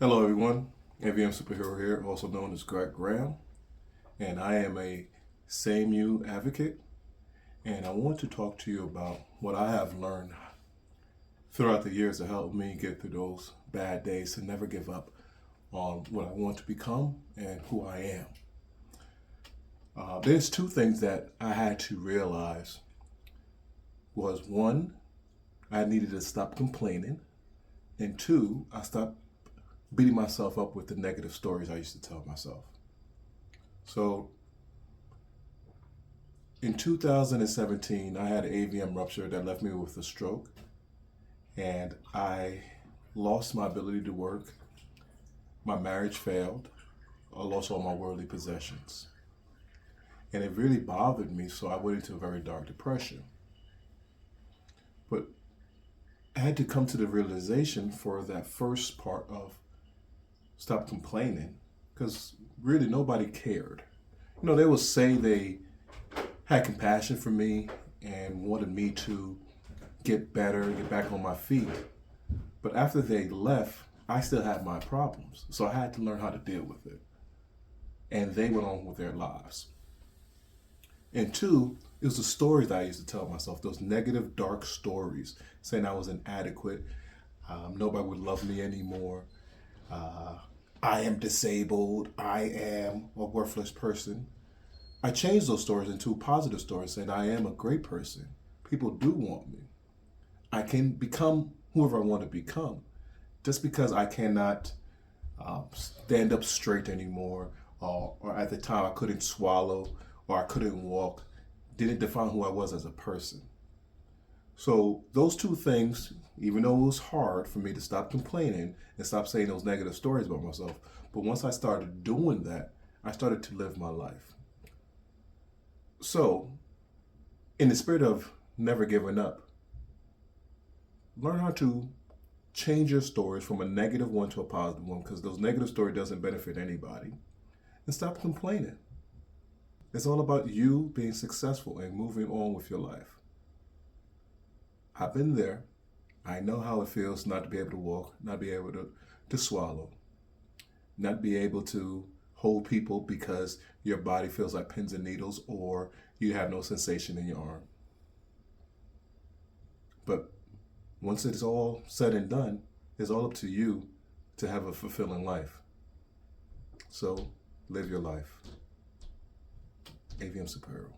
Hello everyone, AVM Superhero here, also known as Greg Graham, and I am a SameYou Advocate, and I want to talk to you about what I have learned throughout the years to help me get through those bad days, to never give up on what I want to become and who I am. There's two things that I had to realize was one, I needed to stop complaining, and two, I stopped beating myself up with the negative stories I used to tell myself. So in 2017, I had an AVM rupture that left me with a stroke, and I lost my ability to work. My marriage failed. I lost all my worldly possessions. And it really bothered me, so I went into a very dark depression. But I had to come to the realization for that first part of stop complaining, because really nobody cared. They would say they had compassion for me and wanted me to get better, get back on my feet. But after they left, I still had my problems. So I had to learn how to deal with it. And they went on with their lives. And two, it was the stories that I used to tell myself, those negative, dark stories, saying I was inadequate, nobody would love me anymore, I am disabled, I am a worthless person. I changed those stories into positive stories, saying I am a great person. People do want me. I can become whoever I want to become. Just because I cannot stand up straight anymore, or at the time I couldn't swallow, or I couldn't walk, didn't define who I was as a person. So those two things, even though it was hard for me to stop complaining and stop saying those negative stories about myself, but once I started doing that, I started to live my life. So, in the spirit of never giving up, learn how to change your stories from a negative one to a positive one, because those negative stories doesn't benefit anybody, and stop complaining. It's all about you being successful and moving on with your life. I've been there. I know how it feels not to be able to walk, not be able to swallow, not be able to hold people because your body feels like pins and needles, or you have no sensation in your arm. But once it's all said and done, it's all up to you to have a fulfilling life. So live your life. AVM Superhero.